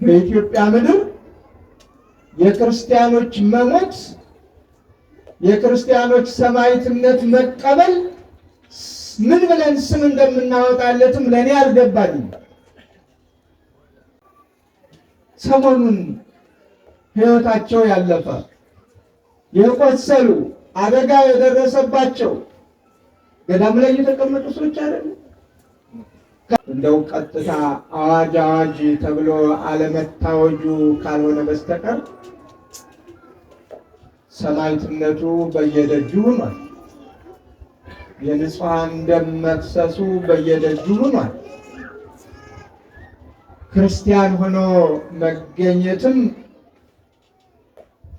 በኢትዮጵያ ምድር የክርስቲያኖች መሞት የክርስቲያኖች ሰማዕትነት መቀበል ምን ብለን ስም እንደምናወጣለትም ለኔ አልገባኝም። ሰሞኑን ሕይወታቸው ያለፈ የቆሰሉ አደጋ የደረሰባቸው ገዳም ላይ የተቀመጡ ሰዎች አይደሉ? እንደው ቀጥታ አዋጅ ተብሎ አለመታወጁ ካልሆነ በስተቀር ሰማዕትነቱ በየደጁ ሆኗል። የንጹሐን ደም መፍሰሱ በየደጁ ሆኗል። ክርስቲያን ሆኖ መገኘትም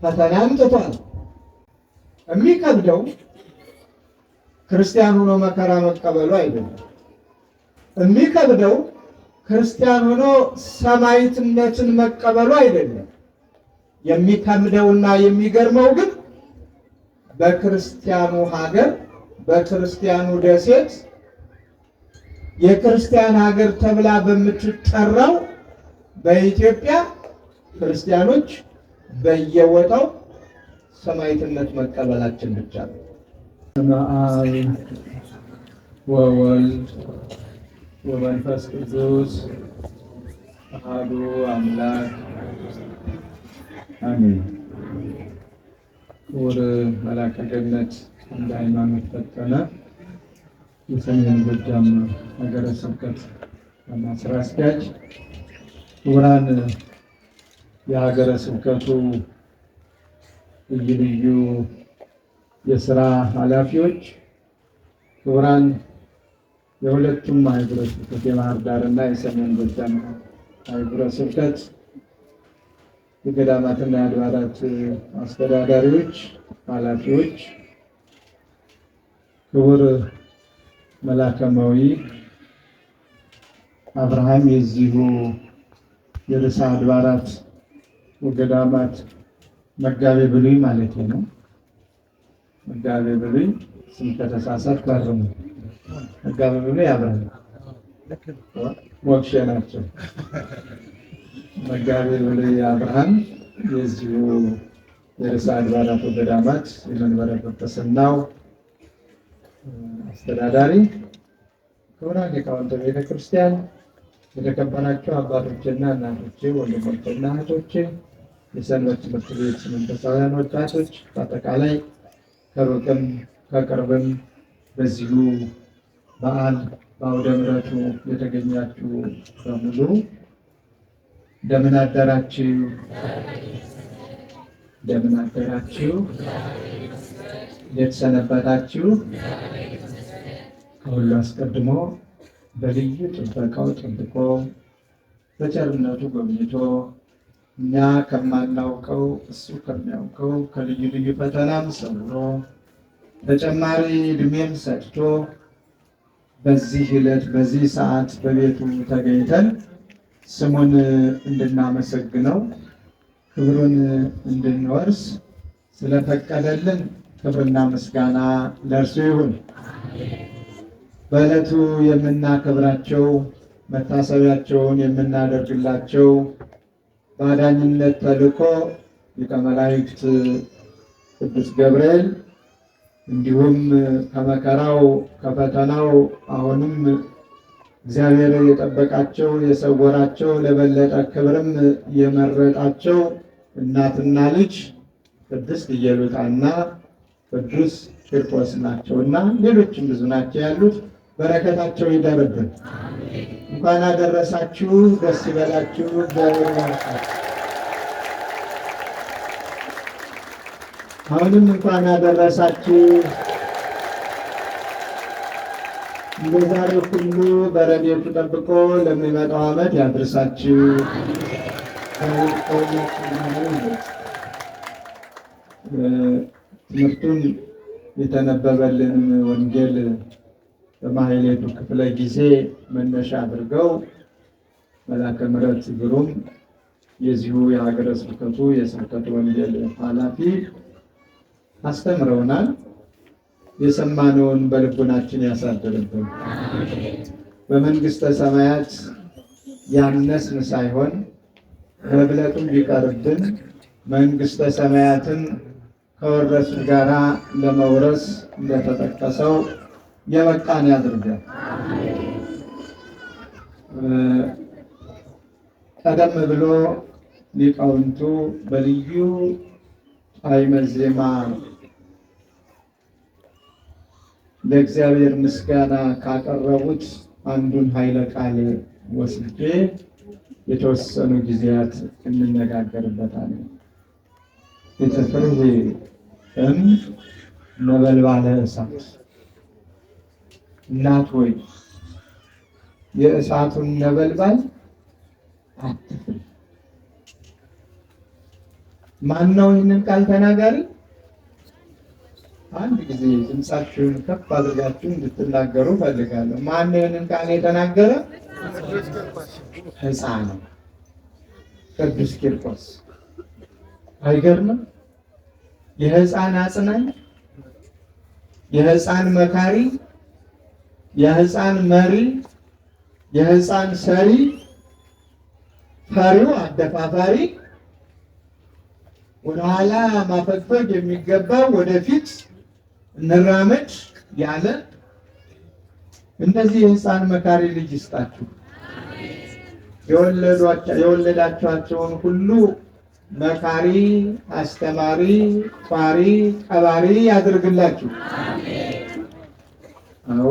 ፈተና አምጥቷል። የሚከብደው ክርስቲያን ሆኖ መከራ መቀበሉ አይደለም። የሚከብደው ክርስቲያን ሆኖ ሰማዕትነትን መቀበሉ አይደለም። የሚከብደውና የሚገርመው ግን በክርስቲያኑ ሀገር በክርስቲያኑ ደሴት የክርስቲያን ሀገር ተብላ በምትጠራው በኢትዮጵያ ክርስቲያኖች በየቦታው ሰማዕትነት መቀበላችን ብቻ ነው። በስመ አብ ወወልድ ወመንፈስ ቅዱስ አሐዱ አምላክ አሜን። ክቡር መልአከ ገነት እንደ ሃይማኖት ፈጠነ የሰሜን ጎጃም ሀገረ ስብከት ዋና ስራ አስኪያጅ፣ ክቡራን የሀገረ ስብከቱ ልዩ ልዩ የስራ ኃላፊዎች፣ ክቡራን የሁለቱም ሀገረ ስብከት የባህር ዳርና የሰሜን ጎጃም ሀገረ ስብከት የገዳማትና የአድባራት አስተዳዳሪዎች፣ ኃላፊዎች፣ ክቡር መላከማዊ አብርሃም የዚሁ የርዕሰ አድባራት ወገዳማት መጋቤ ብሉይ ማለት ነው። መጋቤ ብሉይ ስም ከተሳሳትኩ አርሙ። መጋቤ ብሉይ አብርሃም ሞክሼ ናቸው። መጋቤ ብሉይ አብርሃም የዚሁ የርዕሰ አድባራት ወገዳማት የመንበረ ጵጵስናው አስተዳዳሪ፣ ክቡራን ሊቃውንተ ቤተ ክርስቲያን፣ የተከበራችሁ አባቶችና እናቶቼ፣ ወንድሞችና እህቶቼ፣ የሰንበት ትምህርት ቤት መንፈሳውያን ወጣቶች፣ በአጠቃላይ ከሩቅም ከቅርብም በዚሁ በዓል በአውደ ምሕረቱ የተገኛችሁ በሙሉ እንደምን አደራችሁ? እንደምን አደራችሁ? እንዴት ሰነበታችሁ? ከሁሉ አስቀድሞ በልዩ ጥበቃው ጠብቆ በቸርነቱ ጎብኝቶ እኛ ከማናውቀው እሱ ከሚያውቀው ከልዩ ልዩ ፈተናም ሰውሮ ተጨማሪ ዕድሜም ሰጥቶ በዚህ ዕለት በዚህ ሰዓት በቤቱ ተገኝተን ስሙን እንድናመሰግነው ክብሩን እንድንወርስ ስለፈቀደልን ክብርና ምስጋና ለእርሱ ይሁን። በዕለቱ የምናከብራቸው መታሰቢያቸውን የምናደርግላቸው በአዳኝነት ተልእኮ ሊቀ መላእክት ቅዱስ ገብርኤል እንዲሁም ከመከራው ከፈተናው አሁንም እግዚአብሔር የጠበቃቸው የሰወራቸው ለበለጠ ክብርም የመረጣቸው እናትና ልጅ ቅድስት ኢየሉጣና ቅዱስ ቂርቆስ ናቸውና ሌሎችም ብዙ ናቸው ያሉት። በረከታቸው ይደርብን። እንኳን አደረሳችሁ፣ ደስ ይበላችሁ። እግዚአብሔር ይባርካችሁ። አሁንም እንኳን አደረሳችሁ። እንደዛሬው ሁሉ በረድኤቱ ጠብቆ ለሚመጣው ዓመት ያድርሳችሁ። ትምህርቱን የተነበበልን ወንጌል በማሕሌቱ ክፍለ ጊዜ መነሻ አድርገው መልአከ ምሕረት ግሩም የዚሁ የሀገረ ስብከቱ የስብከቱ ወንጌል ኃላፊ አስተምረውናል። የሰማነውን በልቡናችን ያሳድርብን። በመንግሥተ ሰማያት ያነስን ሳይሆን በብለቱም ቢቀርብን መንግሥተ ሰማያትን ከወረሱ ጋራ ለመውረስ እንደተጠቀሰው የበቃን ያድርገን። ቀደም ብሎ ሊቃውንቱ በልዩ ጣዕመ ዜማ ለእግዚአብሔር ምስጋና ካቀረቡት አንዱን ኃይለ ቃል ወስጄ የተወሰኑ ጊዜያት እንነጋገርበታለን። የተፈርህ ነበልባለ እሳት፣ እናት ሆይ የእሳቱን ነበልባል አትፍሪ። ማን ነው ይህንን ቃል ተናጋሪ? አንድ ጊዜ ድምፃችሁን ከፍ አድርጋችሁ እንድትናገሩ ፈልጋለሁ። ማን ነው ይህንን ቃል የተናገረ? ሕፃን ቅዱስ ቂርቆስ። አይገርምም? የሕፃን አጽናኝ፣ የሕፃን መካሪ፣ የሕፃን መሪ፣ የሕፃን ሰሪ፣ ፈሪው አደፋፋሪ፣ ወደኋላ ማፈግፈግ የሚገባው ወደፊት እንራመድ ያለ እንደዚህ የሕፃን መካሪ ልጅ ይስጣችሁ። የወለዳችኋቸውን ሁሉ መካሪ፣ አስተማሪ፣ ጧሪ፣ ቀባሪ ያድርግላችሁ። አዎ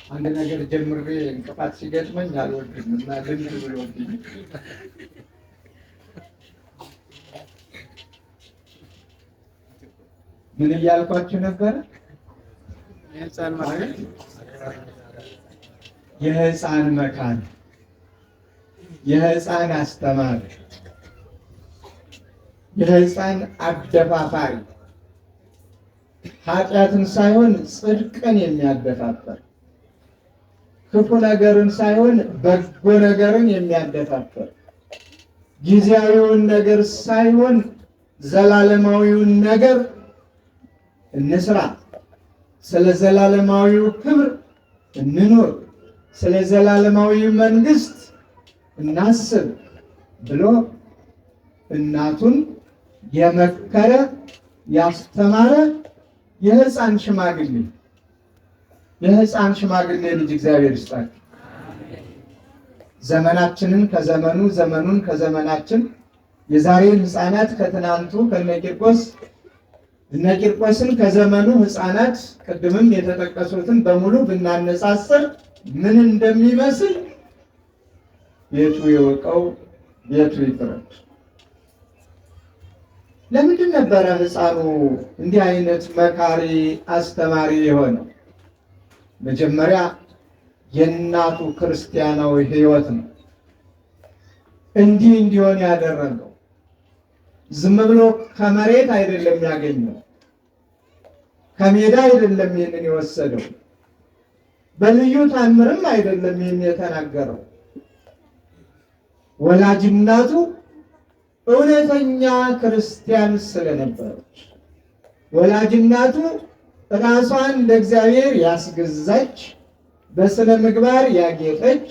አንድ ነገር ጀምሬ እንቅፋት ሲገጥመኝ አልወድም እና ልምድ ብሎብኝ ምን እያልኳችሁ ነበረ? የሕፃን መካሪ፣ የሕፃን አስተማሪ፣ የሕፃን አደፋፋሪ፣ ኃጢአትን ሳይሆን ጽድቅን የሚያደፋፈር፣ ክፉ ነገርን ሳይሆን በጎ ነገርን የሚያደፋፈር፣ ጊዜያዊውን ነገር ሳይሆን ዘላለማዊውን ነገር እንስራ፣ ስለ ዘላለማዊው ክብር እንኑር፣ ስለ ዘላለማዊ መንግስት እናስብ ብሎ እናቱን የመከረ ያስተማረ የሕፃን ሽማግሌ ልጅ እግዚአብሔር ይስጣችሁ። ዘመናችንን ከዘመኑ፣ ዘመኑን ከዘመናችን፣ የዛሬን ሕፃናት ከትናንቱ ከነ ቂርቆስ እነ ቂርቆስን ከዘመኑ ሕፃናት ቅድምም የተጠቀሱትን በሙሉ ብናነጻጽር ምን እንደሚመስል ቤቱ የወቀው ቤቱ ይፍረድ። ለምንድን ነበረ ሕፃኑ እንዲህ አይነት መካሪ አስተማሪ የሆነው? መጀመሪያ የእናቱ ክርስቲያናዊ ሕይወት ነው እንዲህ እንዲሆን ያደረገው። ዝም ብሎ ከመሬት አይደለም ያገኘው፣ ከሜዳ አይደለም ይህንን የወሰደው፣ በልዩ ታምርም አይደለም ይህን የተናገረው። ወላጅ እናቱ እውነተኛ ክርስቲያን ስለነበረች፣ ወላጅ እናቱ ራሷን ለእግዚአብሔር ያስገዛች፣ በስነ ምግባር ያጌጠች፣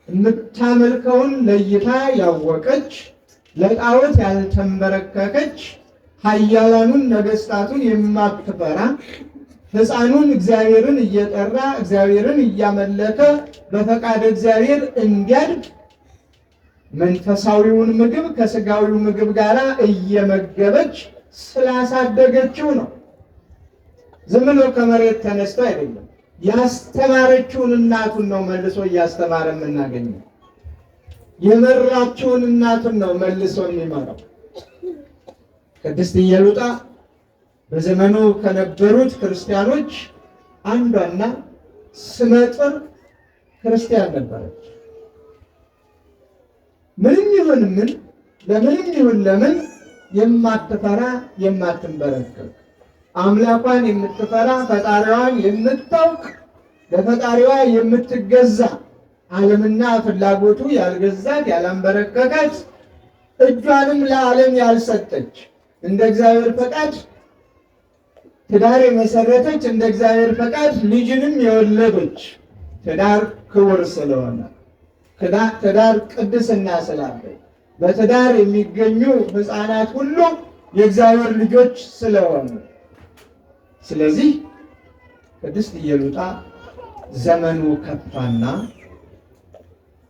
የምታመልከውን ለይታ ያወቀች፣ ለጣዖት ያልተንበረከከች፣ ኃያላኑን ነገስታቱን የማትፈራ፣ ሕፃኑን እግዚአብሔርን እየጠራ እግዚአብሔርን እያመለከ በፈቃደ እግዚአብሔር እንዲያድግ መንፈሳዊውን ምግብ ከስጋዊው ምግብ ጋር እየመገበች ስላሳደገችው ነው። ዝም ብሎ ከመሬት ተነስቶ አይደለም። ያስተማረችውን እናቱን ነው መልሶ እያስተማረ የምናገኘው። የመራችውን እናቱን ነው መልሶ የሚመራው። ቅድስት ኢየሉጣ በዘመኑ ከነበሩት ክርስቲያኖች አንዷና ስመጥር ክርስቲያን ነበረች። ምንም ይሁን ምን፣ ለምንም ይሁን ለምን የማትፈራ የማትንበረከክ፣ አምላኳን የምትፈራ ፈጣሪዋን የምታውቅ ለፈጣሪዋ የምትገዛ ዓለምና ፍላጎቱ ያልገዛት ያላንበረከከች እጇንም ለዓለም ያልሰጠች እንደ እግዚአብሔር ፈቃድ ትዳር የመሰረተች እንደ እግዚአብሔር ፈቃድ ልጅንም የወለደች ትዳር ክቡር ስለሆነ ትዳር ቅድስና ስላለው በትዳር የሚገኙ ሕፃናት ሁሉ የእግዚአብሔር ልጆች ስለሆኑ ስለዚህ ቅድስት ኢየሉጣ ዘመኑ ከፋና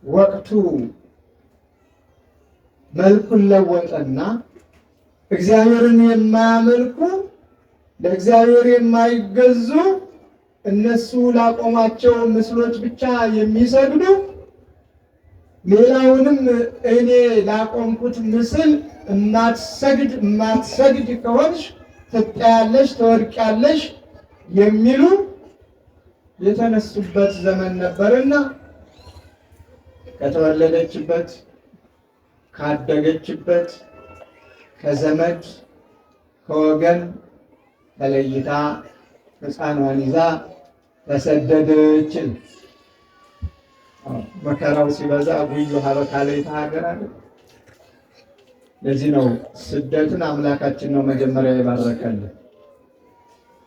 ወቅቱ መልኩን ለወጠና እግዚአብሔርን የማያመልኩ ለእግዚአብሔር የማይገዙ እነሱ ላቆማቸው ምስሎች ብቻ የሚሰግዱ ሌላውንም እኔ ላቆምኩት ምስል የማትሰግድ ከሆንሽ ትጠያለሽ፣ ትወድቂያለሽ የሚሉ የተነሱበት ዘመን ነበርና ከተወለደችበት ካደገችበት ከዘመድ ከወገን ተለይታ ሕፃኗን ይዛ ተሰደደችን። መከራው ሲበዛ ጉዩ ሀበካለ የተሀገራለ። ለዚህ ነው ስደትን አምላካችን ነው መጀመሪያ የባረከልን።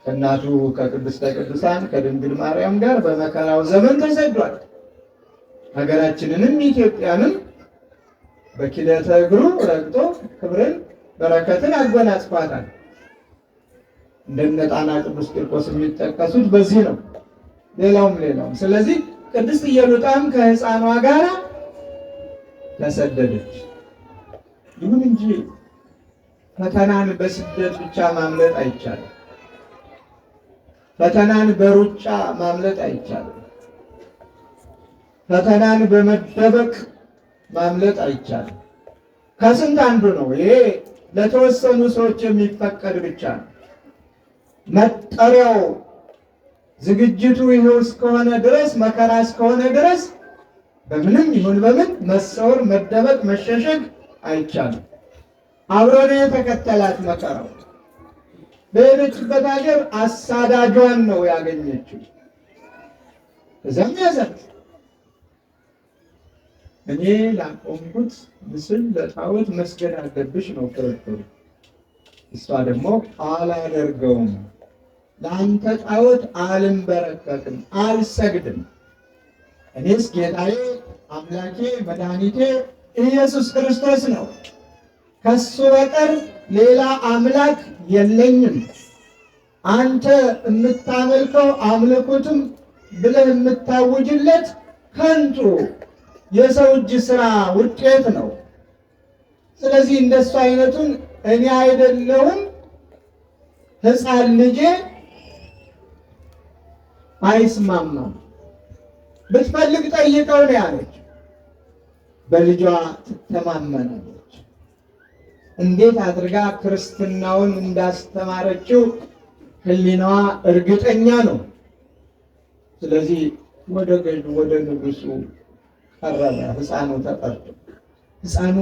ከእናቱ ከቅድስተ ቅዱሳን ከድንግል ማርያም ጋር በመከራው ዘመን ተሰዷል። ሀገራችንንም ኢትዮጵያንም በኪደተ እግሩ ረግጦ ክብርን በረከትን አጎናጽፏታል። እንደነ ጣና ቅዱስ ቂርቆስ የሚጠቀሱት በዚህ ነው። ሌላውም ስለዚህ ቅድስት ኢየሉጣም ከሕፃኗ ጋር ተሰደደች። ይሁን እንጂ ፈተናን በስደት ብቻ ማምለጥ አይቻልም። ፈተናን በሩጫ ማምለጥ አይቻልም። ፈተናን በመደበቅ ማምለጥ አይቻልም። ከስንት አንዱ ነው። ይሄ ለተወሰኑ ሰዎች የሚፈቀድ ብቻ ነው። መጠሪያው ዝግጅቱ ይሄው እስከሆነ ድረስ መከራ እስከሆነ ድረስ በምንም ይሁን በምን መሰወር፣ መደበቅ፣ መሸሸግ አይቻልም። አብሮን የተከተላት መከራው በሄደችበት ሀገር አሳዳጇን ነው ያገኘችው። እዛም ያዛት። እኔ ላቆምኩት ምስል ለጣዖት መስገድ አለብሽ ነው ክርክሩ። እሷ ደግሞ አላደርገውም፣ ለአንተ ጣዖት አልንበረከክም፣ አልሰግድም። እኔስ ጌታዬ አምላኬ መድኃኒቴ ኢየሱስ ክርስቶስ ነው፣ ከሱ በቀር ሌላ አምላክ የለኝም። አንተ የምታመልከው አምልኮትም ብለህ የምታውጅለት ከንቱ የሰው እጅ ስራ ውጤት ነው። ስለዚህ እንደሱ አይነቱን እኔ አይደለሁም ሕፃን ልጄ አይስማማም፣ ብትፈልግ ጠይቀው ነው ያለች። በልጇ ትተማመናለች። እንዴት አድርጋ ክርስትናውን እንዳስተማረችው ሕሊናዋ እርግጠኛ ነው። ስለዚህ ወደ ገዥ ወደ ንጉሱ ቀረበ። ሕፃኑ ተጠርቶ ሕፃኑ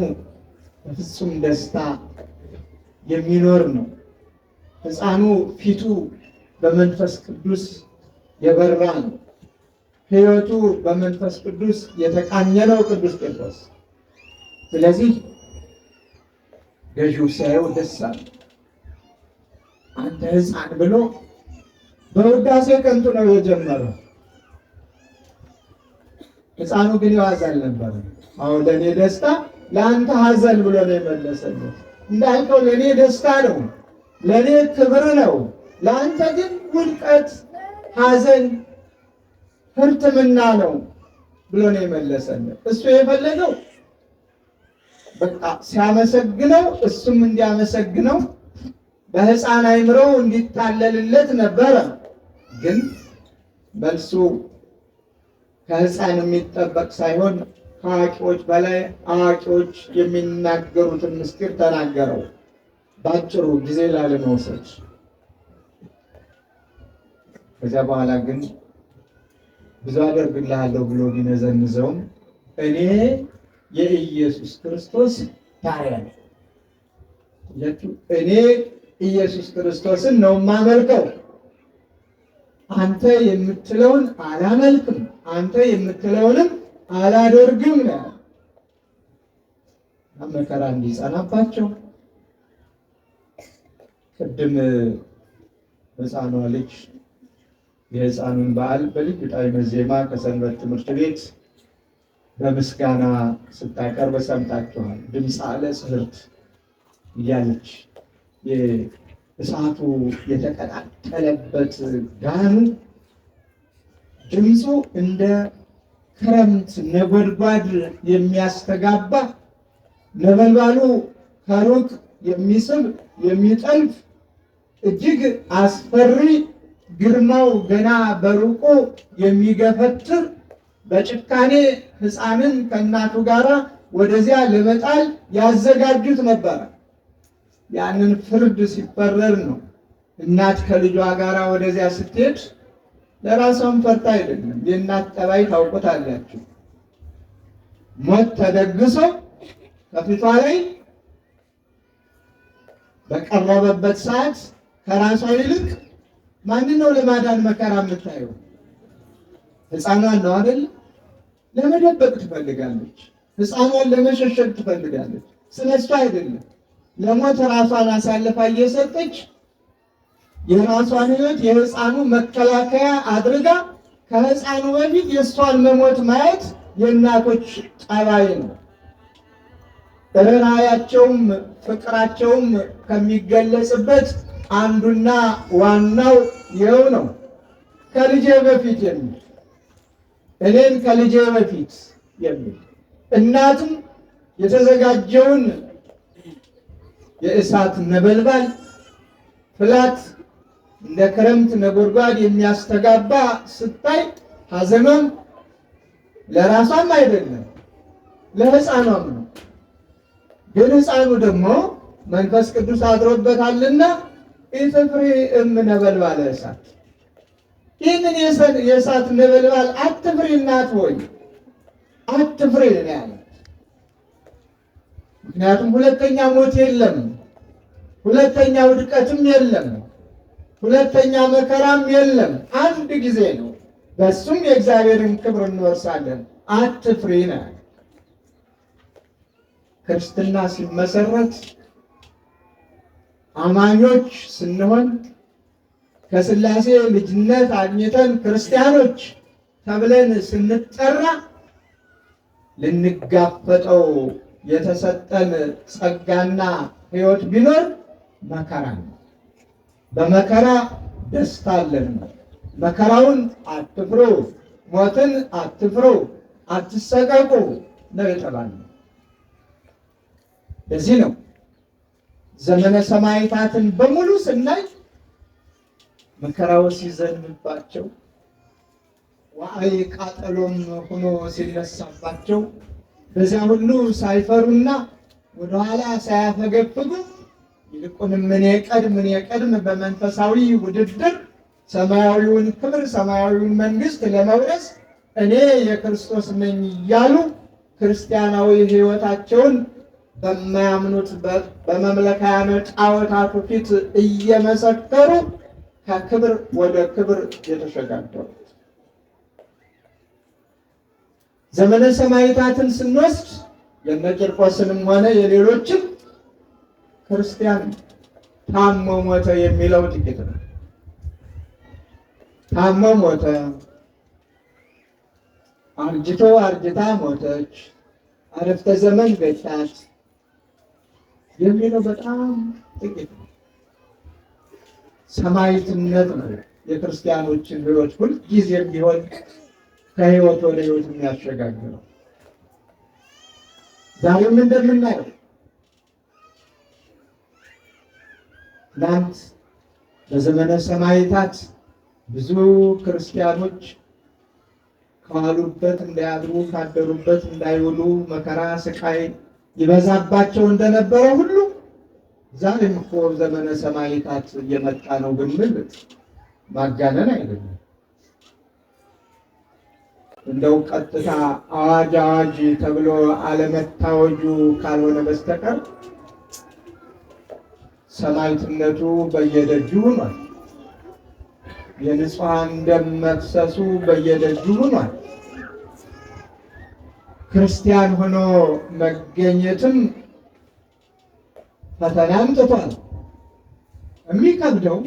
በፍጹም ደስታ የሚኖር ነው። ሕፃኑ ፊቱ በመንፈስ ቅዱስ የበራ ነው። ሕይወቱ በመንፈስ ቅዱስ የተቃኘ ነው ቅዱስ ጴጥሮስ። ስለዚህ ገዢው ሲያየው ደስ አለ። አንተ ሕፃን ብሎ በውዳሴ ከንቱ ነው የጀመረው። ሕፃኑ ግን የዋዛ አልነበረም። አሁን ለእኔ ደስታ ለአንተ ሐዘን ብሎ ነው የመለሰለት። እንዳልከው ለእኔ ደስታ ነው፣ ለእኔ ክብር ነው፣ ለአንተ ግን ውድቀት፣ ሐዘን፣ ህርትምና ነው ብሎ ነው የመለሰለት። እሱ የፈለገው በቃ ሲያመሰግነው እሱም እንዲያመሰግነው በሕፃን አይምሮው እንዲታለልለት ነበረ። ግን መልሱ ከሕፃን የሚጠበቅ ሳይሆን ከአዋቂዎች በላይ አዋቂዎች የሚናገሩትን ምስጢር ተናገረው። ባጭሩ ጊዜ ላለመውሰድ። ከዚያ በኋላ ግን ብዙ አደርግልሃለሁ ብሎ ቢነዘንዘውም እኔ የኢየሱስ ክርስቶስ ባሪያ ነኝ። እኔ ኢየሱስ ክርስቶስን ነው የማመልከው። አንተ የምትለውን አላመልክም፣ አንተ የምትለውንም አላደርግም ነው ያለው። መከራ እንዲጸናባቸው ቅድም ሕፃኗ ልጅ የሕፃኑን በዓል በልዩ ጣዕመ ዜማ ከሰንበት ትምህርት ቤት በምስጋና ስታቀርብ ሰምታችኋል። ድምፀ አለ ጽሕርት እያለች እሳቱ የተቀጣጠለበት ጋኑ ድምፁ እንደ ክረምት ነጎድጓድ የሚያስተጋባ ነበልባሉ ከሩቅ የሚስብ የሚጠልፍ እጅግ አስፈሪ ግርማው ገና በሩቁ የሚገፈትር በጭካኔ ሕፃንን ከእናቱ ጋር ወደዚያ ለመጣል ያዘጋጁት ነበረ። ያንን ፍርድ ሲፈረድ ነው እናት ከልጇ ጋር ወደዚያ ስትሄድ ለራሷም ፈርታ አይደለም። የእናት ጠባይ ታውቁታላችሁ። ሞት ተደግሶ ከፊቷ ላይ በቀረበበት ሰዓት ከራሷ ይልቅ ማንን ነው ለማዳን መከራ የምታየው? ሕፃኗን ነው አይደል? ለመደበቅ ትፈልጋለች። ሕፃኗን ለመሸሸግ ትፈልጋለች። ስለሷ አይደለም። ለሞት ራሷን አሳልፋ እየሰጠች የራሷን ሕይወት የሕፃኑ መከላከያ አድርጋ ከሕፃኑ በፊት የእሷን መሞት ማየት የእናቶች ጠባይ ነው። ርኅራኄያቸውም ፍቅራቸውም ከሚገለጽበት አንዱና ዋናው ይኸው ነው። ከልጄ በፊት የሚል እኔን ከልጄ በፊት የሚል እናትም የተዘጋጀውን የእሳት ነበልባል ፍላት እንደ ክረምት ነጎድጓድ የሚያስተጋባ ስታይ ሐዘኗም ለራሷም አይደለም ለሕፃኗም ነው። ግን ሕፃኑ ደግሞ መንፈስ ቅዱስ አድሮበታልና ኢትፍሪ እም ነበልባለ እሳት፣ ይህንን የእሳት ነበልባል አትፍሪ እናት ሆይ አትፍሪ ነው ያለ። ምክንያቱም ሁለተኛ ሞት የለም፣ ሁለተኛ ውድቀትም የለም፣ ሁለተኛ መከራም የለም። አንድ ጊዜ ነው፣ በሱም የእግዚአብሔርን ክብር እንወርሳለን። አትፍሪ ነው። ክርስትና ሲመሰረት አማኞች ስንሆን ከሥላሴ ልጅነት አግኝተን ክርስቲያኖች ተብለን ስንጠራ ልንጋፈጠው የተሰጠን ጸጋና ሕይወት ቢኖር መከራ ነው። በመከራ ደስታ አለን። መከራውን አትፍሩ፣ ሞትን አትፍሩ፣ አትሰቀቁ ነው የተባለው። ለዚህ ነው ዘመነ ሰማዕታትን በሙሉ ስናይ መከራው ሲዘንባቸው ዋዕይ ቃጠሎም ሆኖ ሲነሳባቸው በዚያ ሁሉ ሳይፈሩና ወደኋላ ሳያፈገፍጉ ይልቁንም እኔ ቀድም በመንፈሳዊ ውድድር ሰማያዊውን ክብር ሰማያዊውን መንግሥት ለመውረስ እኔ የክርስቶስ ነኝ እያሉ ክርስቲያናዊ ሕይወታቸውን በማያምኑት በመምለካያነ ጣዖታቱ ፊት እየመሰከሩ ከክብር ወደ ክብር የተሸጋገሩት። ዘመነ ሰማዕታትን ስንወስድ የነ ቂርቆስንም ሆነ የሌሎችም ክርስቲያን ታሞ ሞተ የሚለው ጥቂት ነው። ታሞ ሞተ፣ አርጅቶ አርጅታ ሞተች፣ አረፍተ ዘመን ገጫት የሚለው በጣም ጥቂት ነው። ሰማዕትነት ነው የክርስቲያኖችን ሕይወት ሁልጊዜም ቢሆን ከሕይወት ወደ ሕይወት የሚያሸጋግረው። ዛሬም እንደምናየው ትናንት በዘመነ ሰማዕታት ብዙ ክርስቲያኖች ከዋሉበት እንዳያድሩ ካደሩበት እንዳይውሉ መከራ ስቃይ ይበዛባቸው እንደነበረ ሁሉ ዛሬም እኮ ዘመነ ሰማዕታት እየመጣ ነው ብንል ማጋነን አይደለም። እንደው ቀጥታ አዋጅ ተብሎ አለመታወጁ ካልሆነ በስተቀር ሰማዕትነቱ በየደጁ ሆኗል። የንጹሐን ደም መፍሰሱ በየደጁ ሆኗል። ክርስቲያን ሆኖ መገኘትም ፈተና አምጥቷል። የሚከብደው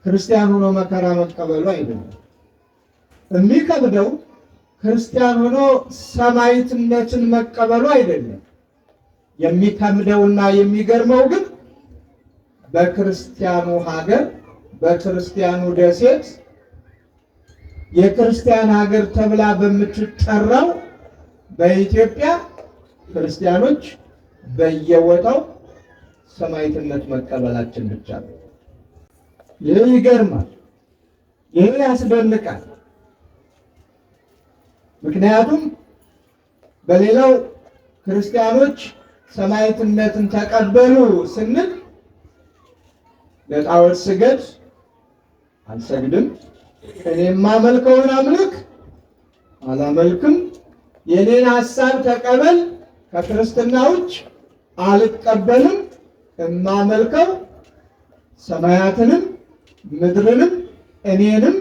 ክርስቲያን ሆኖ መከራ መቀበሉ አይደለም። የሚከብደው ክርስቲያን ሆኖ ሰማዕትነትን መቀበሉ አይደለም። የሚከብደውና የሚገርመው ግን በክርስቲያኑ ሀገር፣ በክርስቲያኑ ደሴት፣ የክርስቲያን ሀገር ተብላ በምትጠራው በኢትዮጵያ ክርስቲያኖች በየቦታው ሰማዕትነት መቀበላችን ብቻ ነው። ይህ ይገርማል። ይህ ያስደንቃል። ምክንያቱም በሌላው ክርስቲያኖች ሰማዕትነትን ተቀበሉ ስንል ለጣዖት ስገድ አልሰግድም፣ እኔ የማመልከውን አምልክ አላመልክም፣ የኔን ሐሳብ ተቀበል፣ ከክርስትና ውጭ አልቀበልም፣ እማመልከው ሰማያትንም ምድርንም እኔንም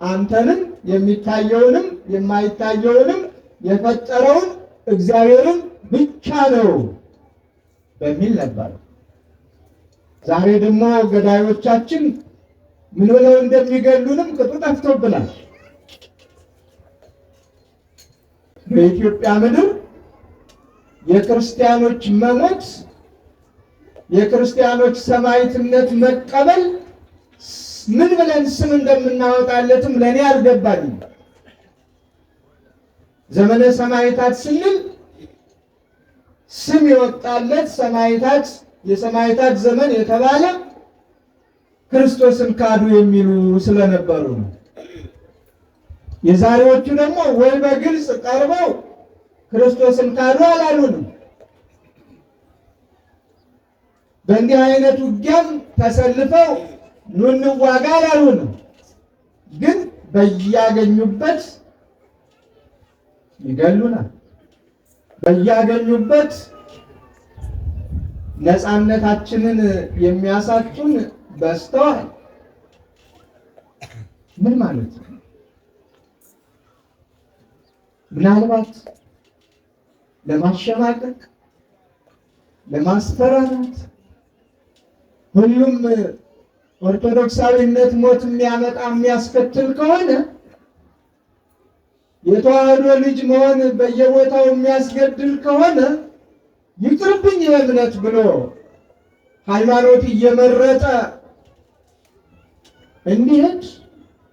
አንተንም የሚታየውንም የማይታየውንም የፈጠረውን እግዚአብሔርን ብቻ ነው በሚል ነበር። ዛሬ ደግሞ ገዳዮቻችን ምን ብለው እንደሚገሉንም ቅጡ ጠፍቶብናል። በኢትዮጵያ ምድር የክርስቲያኖች መሞት፣ የክርስቲያኖች ሰማዕትነት መቀበል ምን ብለን ስም እንደምናወጣለትም ለእኔ አልገባኝም። ዘመነ ሰማዕታት ስንል ስም የወጣለት ሰማዕታት፣ የሰማዕታት ዘመን የተባለ ክርስቶስን ካዱ የሚሉ ስለነበሩ ነው። የዛሬዎቹ ደግሞ ወይ በግልጽ ቀርበው ክርስቶስን ካዱ አላሉንም። በእንዲህ አይነት ውጊያም ተሰልፈው ኑ እንዋጋ አላሉንም። ግን በያገኙበት ይገሉናል። በያገኙበት ነፃነታችንን የሚያሳጡን በስተዋል። ምን ማለት ነው? ምናልባት ለማሸማቀቅ፣ ለማስፈራራት ሁሉም ኦርቶዶክሳዊነት ሞት የሚያመጣ የሚያስከትል ከሆነ የተዋህዶ ልጅ መሆን በየቦታው የሚያስገድል ከሆነ ይቅርብኝ እምነት ብሎ ሃይማኖት እየመረጠ እንዲሄድ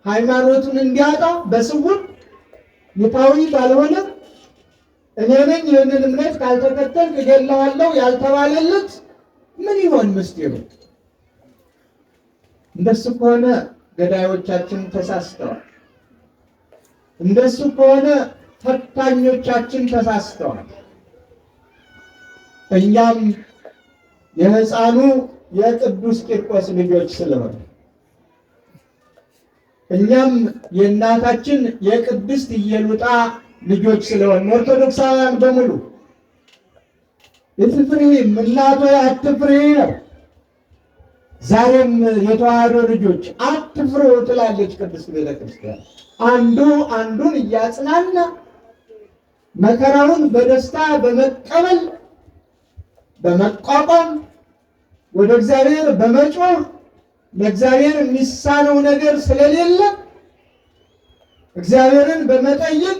ሃይማኖቱን እንዲያጣ በስውር ይፋዊ ባልሆነ እኔ ነኝ ይህንን እምነት ካልተከተልክ እገድልሃለሁ ያልተባለለት ምን ይሆን ምስጢሩ? እንደሱ ከሆነ ገዳዮቻችን ተሳስተዋል። እንደሱ ከሆነ ፈታኞቻችን ተሳስተዋል። እኛም የሕፃኑ የቅዱስ ቂርቆስ ልጆች ስለሆነ እኛም የእናታችን የቅድስት ኢየሉጣ ልጆች ስለሆነ ኦርቶዶክሳውያን በሙሉ እትፍሪ እናቶ አትፍሪ ነው። ዛሬም የተዋህዶ ልጆች አትፍሩ ትላለች ቅድስት ቤተክርስቲያን። አንዱ አንዱን እያጽናና መከራውን በደስታ በመቀበል በመቋቋም ወደ እግዚአብሔር በመጮህ ለእግዚአብሔር የሚሳነው ነገር ስለሌለ እግዚአብሔርን በመጠየቅ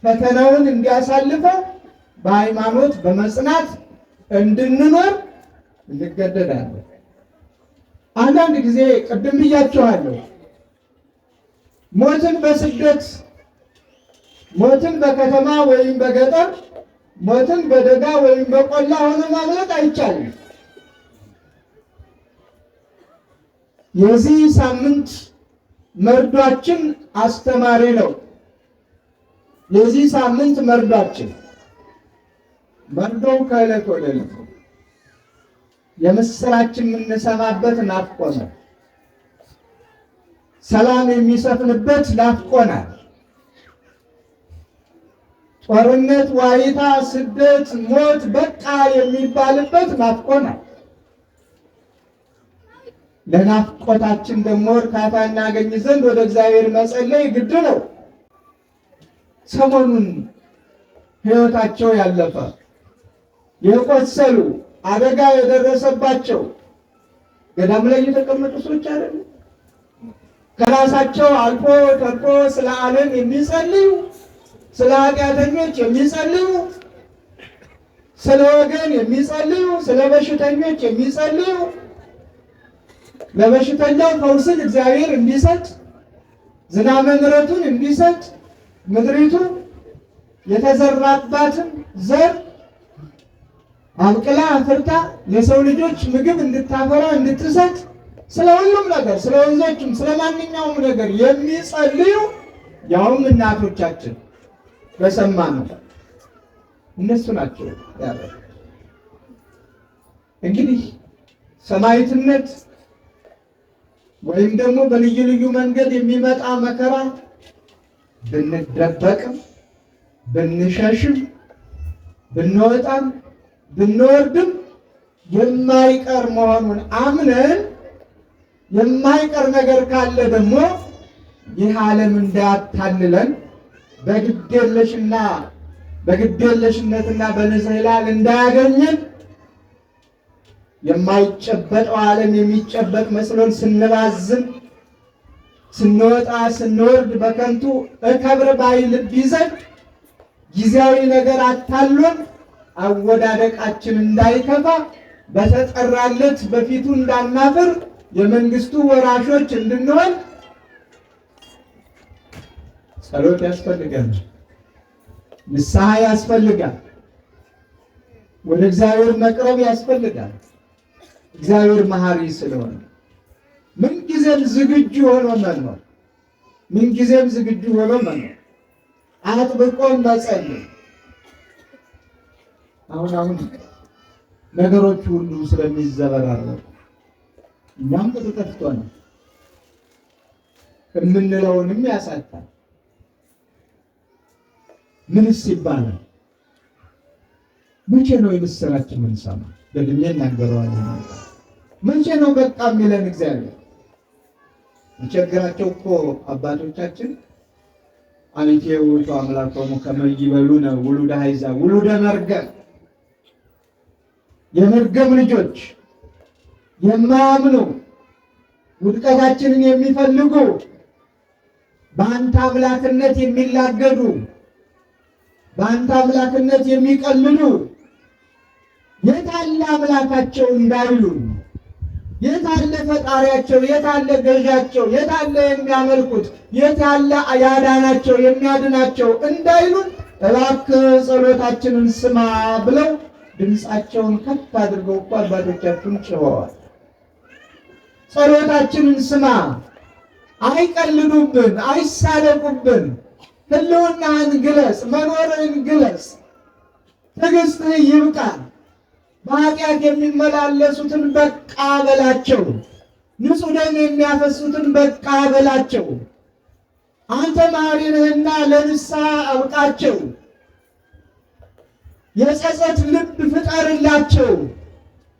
ፈተናውን እንዲያሳልፈው በሃይማኖት በመጽናት እንድንኖር እንገደዳለን። አንዳንድ ጊዜ ቅድም ብያችኋለሁ፣ ሞትን በስደት ሞትን በከተማ ወይም በገጠር ሞትን በደጋ ወይም በቆላ ሆኖ ማምለጥ አይቻልም። የዚህ ሳምንት መርዷችን አስተማሪ ነው። የዚህ ሳምንት መርዷችን መርዶው ከዕለት ወደ ዕለት የምስራችን የምንሰማበት ናፍቆናል። ሰላም የሚሰፍንበት ናፍቆናል። ጦርነት፣ ዋይታ፣ ስደት፣ ሞት በቃ የሚባልበት ናፍቆናል። ለናፍቆታችን ደግሞ እርካታ እናገኝ ዘንድ ወደ እግዚአብሔር መጸለይ ግድ ነው። ሰሞኑን ሕይወታቸው ያለፈ የቆሰሉ አደጋ የደረሰባቸው ገዳም ላይ የተቀመጡ ሰዎች አይደሉ? ከራሳቸው አልፎ ተርፎ ስለ ዓለም የሚጸልዩ፣ ስለ ኃጢአተኞች የሚጸልዩ፣ ስለ ወገን የሚጸልዩ፣ ስለ በሽተኞች የሚጸልዩ፣ ለበሽተኛው ፈውስን እግዚአብሔር እንዲሰጥ፣ ዝናመ ምሕረቱን እንዲሰጥ፣ ምድሪቱ የተዘራባትን ዘር አብቅላ አፍርታ ለሰው ልጆች ምግብ እንድታፈራ እንድትሰጥ፣ ስለ ሁሉም ነገር፣ ስለ ወንዞችም፣ ስለ ማንኛውም ነገር የሚጸልዩ ያውም እናቶቻችን በሰማነው እነሱ ናቸው ያለው። እንግዲህ ሰማዕትነት ወይም ደግሞ በልዩ ልዩ መንገድ የሚመጣ መከራ ብንደበቅም ብንሸሽም ብንወጣም ብንወርድም የማይቀር መሆኑን አምነን የማይቀር ነገር ካለ ደግሞ ይህ ዓለም እንዳያታልለን በግዴለሽነትና በንዝህላል እንዳያገኘን የማይጨበጠው ዓለም የሚጨበጥ መስሎን ስንባዝን ስንወጣ ስንወርድ በከንቱ እከብር ባይ ልብ ይዘን ጊዜያዊ ነገር አታሎን አወዳደቃችን እንዳይከፋ በተጠራለት በፊቱ እንዳናፍር የመንግስቱ ወራሾች እንድንሆን ጸሎት ያስፈልጋል፣ ንስሐ ያስፈልጋል፣ ወደ እግዚአብሔር መቅረብ ያስፈልጋል። እግዚአብሔር መሐሪ ስለሆነ ምንጊዜም ዝግጁ ሆኖ መኖር፣ ምንጊዜም ዝግጁ ሆኖ መኖር፣ አጥብቆ መጸለይ። አሁን ነገሮች ሁሉ ስለሚዘበራረቁ እኛም ተጠፍቷል፣ የምንለውንም ያሳጣል። ምንስ ይባላል? መቼ ነው የምስራች የምንሰማ? ደግሜ እናገረዋለሁ። መቼ ነው በቃ የሚለን እግዚአብሔር? የቸግራቸው እኮ አባቶቻችን አንቲ ውእቱ አምላኮሙ ከመ ይበሉነ ውሉደ አሕዛብ ውሉደ መርገም፣ የመርገም ልጆች የማያምኑ ውድቀታችንን የሚፈልጉ በአንተ አምላክነት የሚላገዱ በአንተ አምላክነት የሚቀልዱ የታለ አምላካቸው እንዳይሉ፣ የታለ ፈጣሪያቸው፣ የታለ ገዣቸው፣ የታለ የሚያመልኩት፣ የታለ ያዳናቸው የሚያድናቸው እንዳይሉን እባክህ ጸሎታችንን ስማ ብለው ድምፃቸውን ከፍ አድርገው እኮ አባቶቻችን ጮኸዋል። ጸሎታችንን ስማ፣ አይቀልዱብን፣ አይሳለቁብን፣ ህልውናህን ግለጽ፣ መኖርህን ግለጽ፣ ትዕግስትህ ይብቃ፣ በኃጢአት የሚመላለሱትን በቃ በላቸው፣ ንጹሕ ደም የሚያፈሱትን በቃ በላቸው፣ አንተ መሐሪ ነህና ለንስሐ አብቃቸው፣ የጸጸት ልብ ፍጠርላቸው